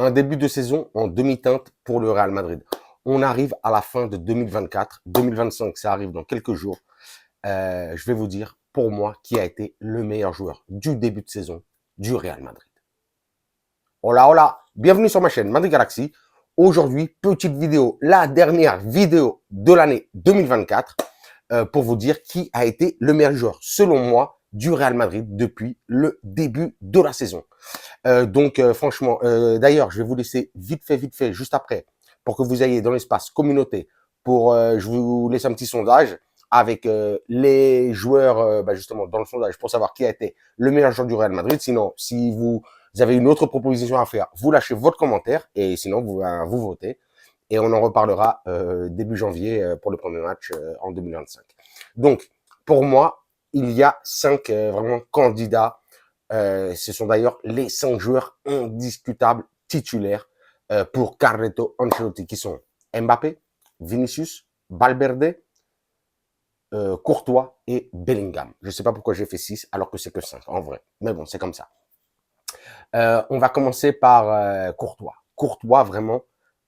Un début de saison en demi-teinte pour le Real Madrid. On arrive à la fin de 2024. 2025, ça arrive dans quelques jours. Je vais vous dire, pour moi, qui a été le meilleur joueur du début de saison du Real Madrid. Hola, hola, bienvenue sur ma chaîne Madrid Galaxy. Aujourd'hui, petite vidéo, la dernière vidéo de l'année 2024 pour vous dire qui a été le meilleur joueur, selon moi, du Real Madrid depuis le début de la saison. Franchement, d'ailleurs, je vais vous laisser vite fait, juste après, pour que vous ayez dans l'espace communauté, je vous laisse un petit sondage avec les joueurs, justement, dans le sondage, pour savoir qui a été le meilleur joueur du Real Madrid. Sinon, si vous avez une autre proposition à faire, vous lâchez votre commentaire, et sinon, vous votez. Et on en reparlera début janvier pour le premier match en 2025. Donc, pour moi, il y a 5 vraiment candidats. Ce sont d'ailleurs les 5 joueurs indiscutables titulaires pour Carleto Ancelotti, qui sont Mbappé, Vinicius, Valverde, Courtois et Bellingham. Je ne sais pas pourquoi j'ai fait 6 alors que c'est que 5 en vrai. Mais bon, c'est comme ça. On va commencer par Courtois. Courtois, vraiment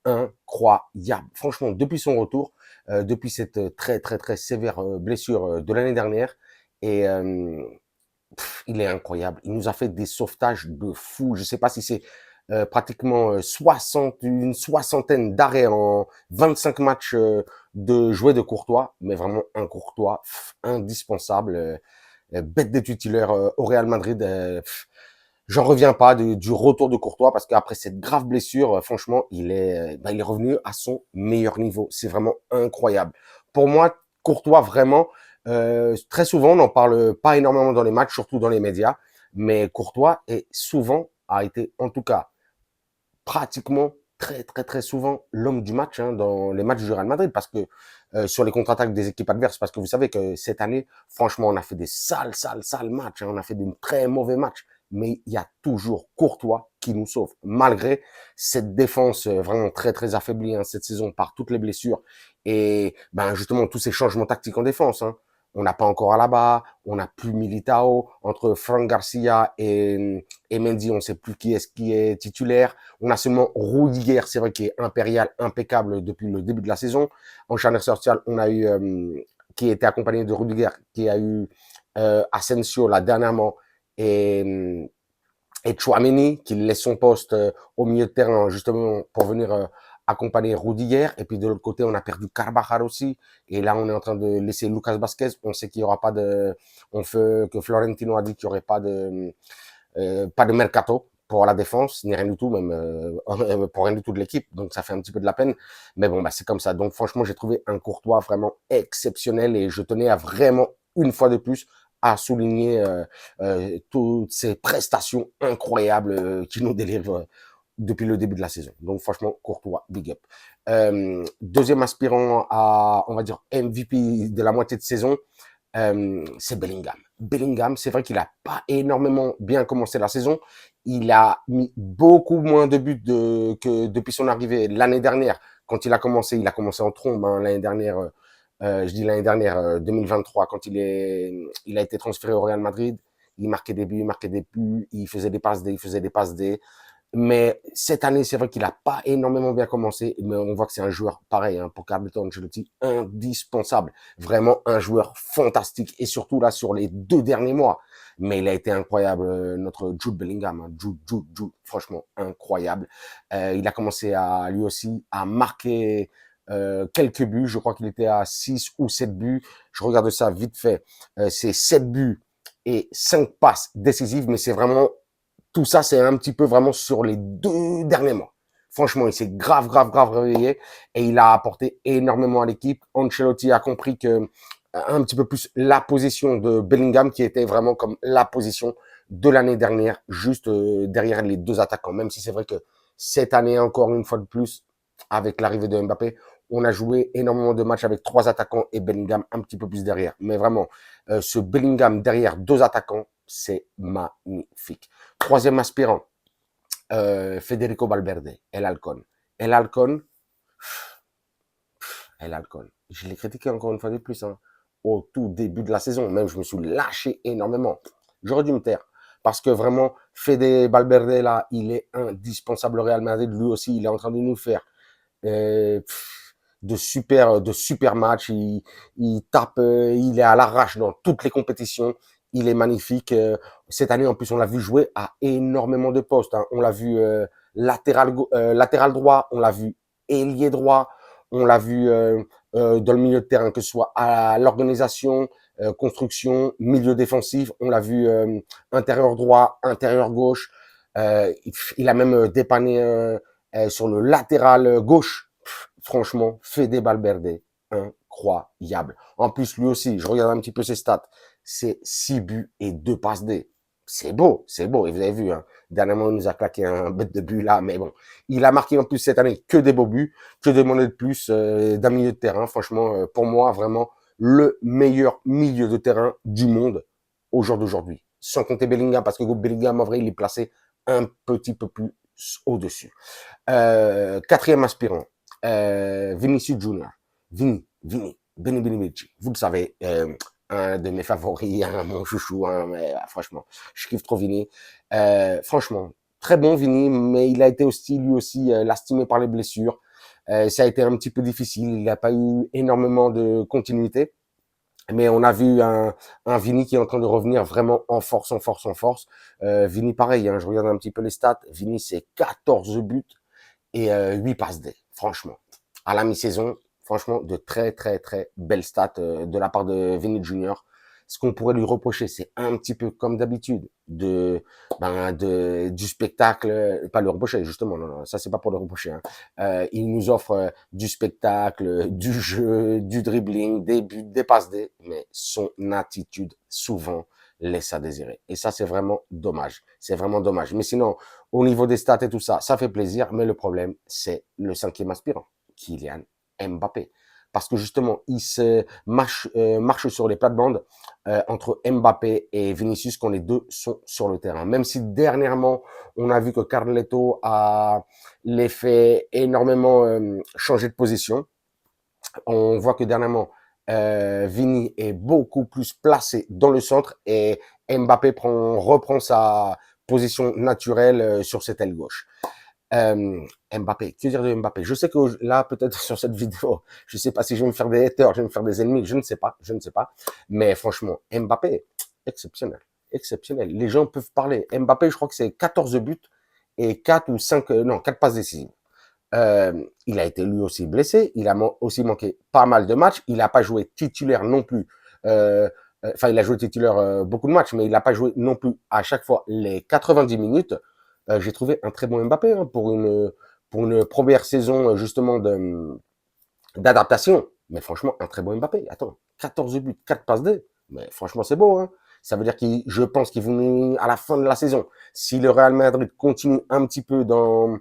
incroyable. Franchement, depuis son retour, depuis cette très sévère blessure de l'année dernière, et il est incroyable. Il nous a fait des sauvetages de fou. Je ne sais pas si c'est pratiquement une soixantaine d'arrêts en 25 matchs de jouer de Courtois, mais vraiment un Courtois indispensable, bête de titulaire au Real Madrid. J'en reviens pas du retour de Courtois parce qu'après cette grave blessure, franchement, il est revenu à son meilleur niveau. C'est vraiment incroyable. Pour moi, Courtois, vraiment, très souvent, on n'en parle pas énormément dans les matchs, surtout dans les médias, mais Courtois a été, en tout cas, pratiquement très souvent l'homme du match dans les matchs du Real Madrid parce que sur les contre-attaques des équipes adverses, parce que vous savez que cette année, franchement, on a fait des sales matchs, on a fait des très mauvais matchs, mais il y a toujours Courtois qui nous sauve, malgré cette défense vraiment très affaiblie cette saison par toutes les blessures et justement tous ces changements tactiques en défense. On n'a pas encore Alaba, on n'a plus Militao, entre Fran Garcia et Mendy, on ne sait plus qui est titulaire. On a seulement Rudiger, c'est vrai, qui est impérial, impeccable depuis le début de la saison. En charnière sociale, on a eu, qui était accompagné de Rudiger, qui a eu Asensio là dernièrement, et Tchouaméni, qui laisse son poste au milieu de terrain, justement, pour venir accompagner Rudiger. Et puis de l'autre côté, on a perdu Carvajal aussi. Et là, on est en train de laisser Lucas Vazquez. On sait qu'il y aura pas de... que Florentino a dit qu'il y aurait pas de mercato pour la défense, ni rien du tout, même pour rien du tout de l'équipe. Donc ça fait un petit peu de la peine. Mais bon, c'est comme ça. Donc franchement, j'ai trouvé un Courtois vraiment exceptionnel et je tenais à vraiment, une fois de plus, à souligner toutes ces prestations incroyables qu'il nous délivre depuis le début de la saison. Donc franchement, Courtois, big up. Deuxième aspirant à, on va dire, MVP de la moitié de saison, c'est Bellingham. Bellingham, c'est vrai qu'il a pas énormément bien commencé la saison. Il a mis beaucoup moins de buts que depuis son arrivée l'année dernière. Quand il a commencé en trombe l'année dernière. Je dis l'année dernière, 2023, quand il a été transféré au Real Madrid. Il marquait des buts, il faisait des passes D. Mais cette année, c'est vrai qu'il n'a pas énormément bien commencé, mais on voit que c'est un joueur pareil pour Carleto Ancelotti, indispensable, vraiment un joueur fantastique, et surtout là sur les 2 derniers mois. Mais il a été incroyable, notre Jude Bellingham, Jude, franchement incroyable. Il a commencé lui aussi à marquer quelques buts, je crois qu'il était à 6 ou 7 buts. Je regarde ça vite fait, c'est 7 buts et 5 passes décisives, mais c'est vraiment tout ça, c'est un petit peu vraiment sur les 2 derniers mois. Franchement, il s'est grave réveillé et il a apporté énormément à l'équipe. Ancelotti a compris que un petit peu plus la position de Bellingham qui était vraiment comme la position de l'année dernière, juste derrière les 2 attaquants. Même si c'est vrai que cette année, encore une fois de plus, avec l'arrivée de Mbappé, on a joué énormément de matchs avec 3 attaquants et Bellingham un petit peu plus derrière. Mais vraiment, ce Bellingham derrière 2 attaquants, c'est magnifique. Troisième aspirant, Federico Valverde, El Halcón. El Halcón, je l'ai critiqué encore une fois de plus, au tout début de la saison. Même, je me suis lâché énormément. J'aurais dû me taire. Parce que vraiment, Fede Valverde, là, il est indispensable au Real Madrid. Lui aussi, il est en train de nous faire euh, de super matchs. Il tape, il est à l'arrache dans toutes les compétitions. Il est magnifique. Cette année, en plus, on l'a vu jouer à énormément de postes. Hein. On l'a vu latéral droit, on l'a vu ailier droit, on l'a vu dans le milieu de terrain, que ce soit à l'organisation, construction, milieu défensif. On l'a vu intérieur droit, intérieur gauche. Il a même dépanné sur le latéral gauche. Franchement, Fede Valverde, incroyable. En plus, lui aussi, je regarde un petit peu ses stats, c'est 6 buts et 2 passes D. C'est beau, c'est beau. Et vous avez vu, hein, dernièrement, il nous a claqué un bête de but là, mais bon. Il a marqué en plus cette année que des beaux buts, que demander de plus d'un milieu de terrain. Franchement, pour moi, vraiment, le meilleur milieu de terrain du monde au jour d'aujourd'hui. Sans compter Bellingham, parce que Bellingham, en vrai, il est placé un petit peu plus au-dessus. Quatrième aspirant, Vinicius Junior. Vini. Vous le savez, un de mes favoris, mon chouchou, mais, franchement, je kiffe trop Vini. Franchement, très bon Vini, mais il a été aussi, lui aussi, lastimé par les blessures. Ça a été un petit peu difficile, il n'a pas eu énormément de continuité. Mais on a vu un Vini qui est en train de revenir vraiment en force. Vini, pareil, hein, je regarde un petit peu les stats. Vini, c'est 14 buts et 8 passes D. Franchement, à la mi-saison, franchement, de très, très, très belles stats de la part de Vini Junior. Ce qu'on pourrait lui reprocher, c'est un petit peu comme d'habitude du spectacle, pas le reprocher justement, non, ça c'est pas pour le reprocher. Hein. Il nous offre du spectacle, du jeu, du dribbling, des buts, des passes D, mais son attitude souvent laisse à désirer. Et ça c'est vraiment dommage. C'est vraiment dommage. Mais sinon, au niveau des stats et tout ça, ça fait plaisir. Mais le problème, c'est le cinquième aspirant, Kylian Mbappé. Parce que justement, il se marche sur les plates-bandes entre Mbappé et Vinicius quand les deux sont sur le terrain. Même si dernièrement, on a vu que Carleto a les fait énormément changer de position. On voit que dernièrement, Vini est beaucoup plus placé dans le centre et Mbappé reprend sa position naturelle sur cette aile gauche. Mbappé, que dire de Mbappé? Je sais que là, peut-être sur cette vidéo, je sais pas si je vais me faire des haters, je vais me faire des ennemis, je ne sais pas. Mais franchement, Mbappé, exceptionnel, exceptionnel. Les gens peuvent parler. Mbappé, je crois que c'est 14 buts et 4 ou 5, non, 4 passes décisives. Il a été lui aussi blessé, il a aussi manqué pas mal de matchs, il n'a pas joué titulaire non plus. Enfin, il a joué titulaire beaucoup de matchs, mais il n'a pas joué non plus à chaque fois les 90 minutes. J'ai trouvé un très bon Mbappé hein, pour une première saison justement d'adaptation. Mais franchement, un très bon Mbappé. Attends, 14 buts, 4 passes D. Mais franchement, c'est beau. Hein. Ça veut dire je pense qu'il vont à la fin de la saison, si le Real Madrid continue un petit peu dans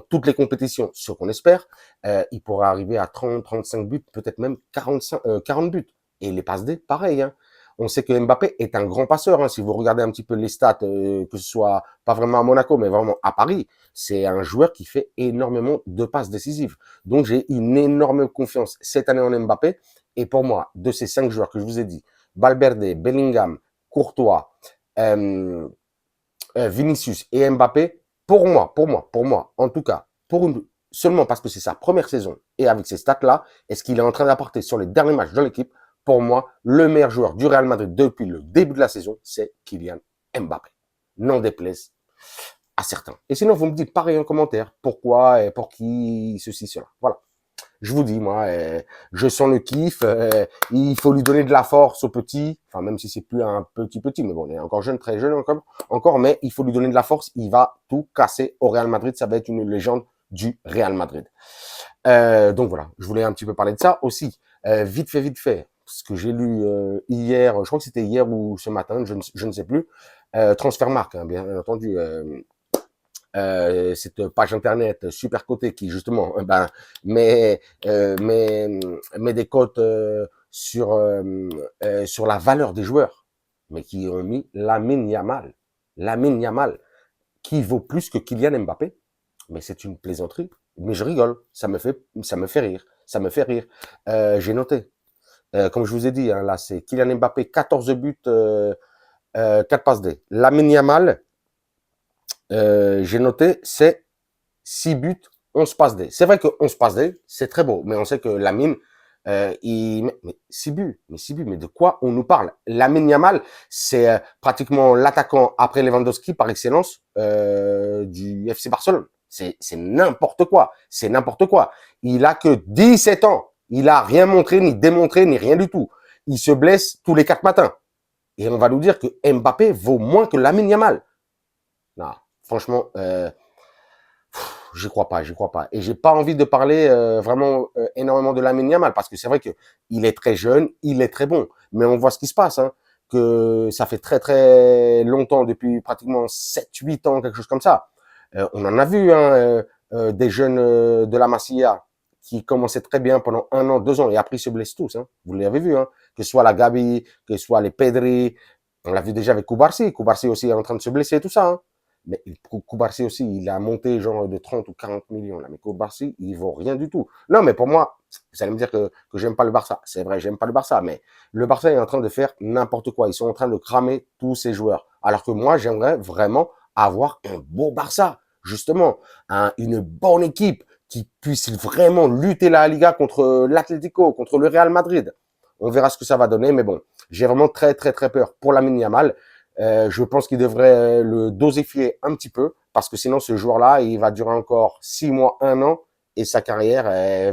toutes les compétitions, ce qu'on espère, il pourra arriver à 30, 35 buts, peut-être même 40 buts. Et les passes D, pareil. Hein. On sait que Mbappé est un grand passeur. Hein. Si vous regardez un petit peu les stats, que ce soit pas vraiment à Monaco, mais vraiment à Paris, c'est un joueur qui fait énormément de passes décisives. Donc j'ai une énorme confiance cette année en Mbappé. Et pour moi, de ces 5 joueurs que je vous ai dit, Valverde, Bellingham, Courtois, Vinicius et Mbappé, pour moi, en tout cas, seulement parce que c'est sa première saison et avec ces stats-là, et ce qu'il est en train d'apporter sur les derniers matchs de l'équipe, pour moi, le meilleur joueur du Real Madrid depuis le début de la saison, c'est Kylian Mbappé. N'en déplaise à certains. Et sinon, vous me dites pareil en commentaire, pourquoi et pour qui, ceci, cela. Voilà. Je vous dis, moi, je sens le kiff. Il faut lui donner de la force au petit. Enfin, même si c'est plus un petit, mais bon, il est encore jeune, très jeune encore, mais il faut lui donner de la force. Il va tout casser au Real Madrid. Ça va être une légende du Real Madrid. Donc voilà, je voulais un petit peu parler de ça aussi. Vite fait, ce que j'ai lu hier, je crois que c'était hier ou ce matin, je ne sais plus. Transfermarkt, hein, bien entendu. Cette page internet super cotée qui justement met des cotes sur la valeur des joueurs, mais qui ont mis Lamine Yamal qui vaut plus que Kylian Mbappé. Mais c'est une plaisanterie. Mais je rigole, ça me fait rire. J'ai noté. Comme je vous ai dit, hein, là, c'est Kylian Mbappé, 14 buts, 4 passes D. Lamine Yamal, 14 buts, 4 passes D. j'ai noté, c'est 6 buts, 11 passes D. C'est vrai que 11 passes D, c'est très beau, mais on sait que Lamine, mais 6 buts, mais de quoi on nous parle? Lamine Yamal, c'est pratiquement l'attaquant après Lewandowski par excellence du FC Barcelone. C'est n'importe quoi, c'est n'importe quoi. Il a que 17 ans, il a rien montré, ni démontré, ni rien du tout. Il se blesse tous les 4 matins. Et on va nous dire que Mbappé vaut moins que Lamine Yamal. Non, franchement, j'y crois pas, j'y crois pas. Et j'ai pas envie de parler vraiment énormément de Lamine Yamal parce que c'est vrai que il est très jeune, il est très bon, mais on voit ce qui se passe, hein, que ça fait très très longtemps, depuis pratiquement 7, 8 ans, quelque chose comme ça. On en a vu hein, des jeunes de la Masia qui commençaient très bien pendant 1 an, 2 ans et après ils se blessent tous. Hein. Vous l'avez vu, hein, que ce soit la Gabi, que ce soit les Pedri. On l'a vu déjà avec Koubarsi. Koubarsi aussi est en train de se blesser et tout ça. Hein. Mais Koubarsi aussi, il a monté genre de 30 ou 40 millions. Là. Mais Koubarsi, il vaut rien du tout. Non, mais pour moi, vous allez me dire que j'aime pas le Barça. C'est vrai, j'aime pas le Barça. Mais le Barça est en train de faire n'importe quoi. Ils sont en train de cramer tous ces joueurs. Alors que moi, j'aimerais vraiment avoir un beau Barça. Justement, une bonne équipe qui puisse vraiment lutter la Liga contre l'Atlético, contre le Real Madrid. On verra ce que ça va donner. Mais bon, j'ai vraiment très, très, très peur pour Lamine Yamal. Je pense qu'il devrait le dosifier un petit peu parce que sinon ce joueur-là, il va durer encore 6 mois, 1 an et sa carrière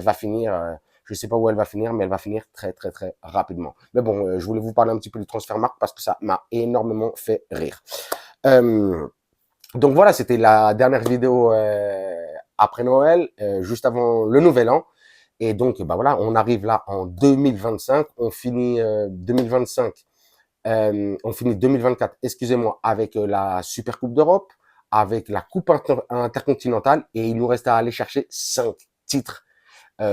va finir, je sais pas où elle va finir, mais elle va finir très très très rapidement. Mais bon, je voulais vous parler un petit peu du transfert marque parce que ça m'a énormément fait rire. Euh, donc voilà, c'était la dernière vidéo après Noël, juste avant le Nouvel An. Et donc, bah voilà, on arrive là en 2025, on finit 2025 on finit 2024, excusez-moi, avec la Super Coupe d'Europe, avec la Coupe intercontinentale, et il nous reste à aller chercher 5 titres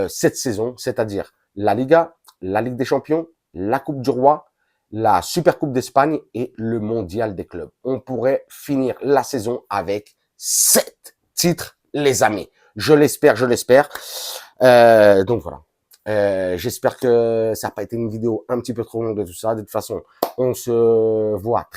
cette saison, c'est-à-dire la Liga, la Ligue des Champions, la Coupe du Roi, la Super Coupe d'Espagne et le Mondial des clubs. On pourrait finir la saison avec 7 titres, les amis. Je l'espère, je l'espère. Donc voilà. J'espère que ça n'a pas été une vidéo un petit peu trop longue de tout ça. De toute façon, on se voit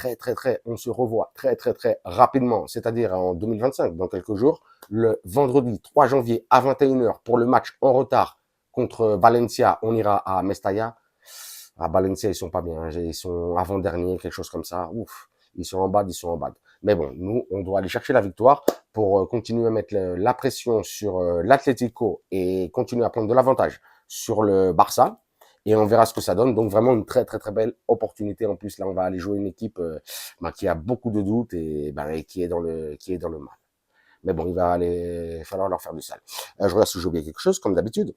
on se revoit très rapidement, c'est-à-dire en 2025, dans quelques jours, le vendredi 3 janvier à 21 h pour le match en retard contre Valencia. On ira à Mestalla. À Valencia, ils sont pas bien. Ils sont avant-dernier, quelque chose comme ça. Ouf. Ils sont en bas, ils sont en bas. Mais bon, nous, on doit aller chercher la victoire pour continuer à mettre la pression sur l'Atlético et continuer à prendre de l'avantage sur le Barça. Et on verra ce que ça donne. Donc vraiment une très belle opportunité. En plus, là, on va aller jouer une équipe qui a beaucoup de doutes et qui est dans le mal. Mais bon, il va falloir leur faire du sale. Je regarde si j'ai oublié quelque chose, comme d'habitude.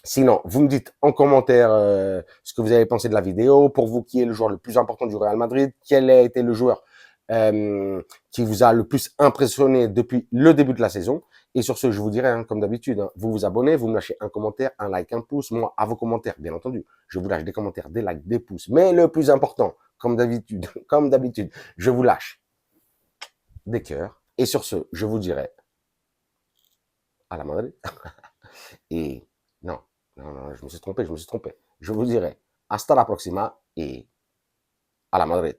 Sinon, vous me dites en commentaire ce que vous avez pensé de la vidéo. Pour vous, qui est le joueur le plus important du Real Madrid? Quel a été le joueur qui vous a le plus impressionné depuis le début de la saison? Et sur ce, je vous dirai, hein, comme d'habitude, hein, vous vous abonnez, vous me lâchez un commentaire, un like, un pouce. Moi, à vos commentaires, bien entendu, je vous lâche des commentaires, des likes, des pouces. Mais le plus important, comme d'habitude, je vous lâche des cœurs. Et sur ce, je vous dirai à la Madrid. Et non, non, je me suis trompé. Je vous dirai hasta la próxima et à la Madrid.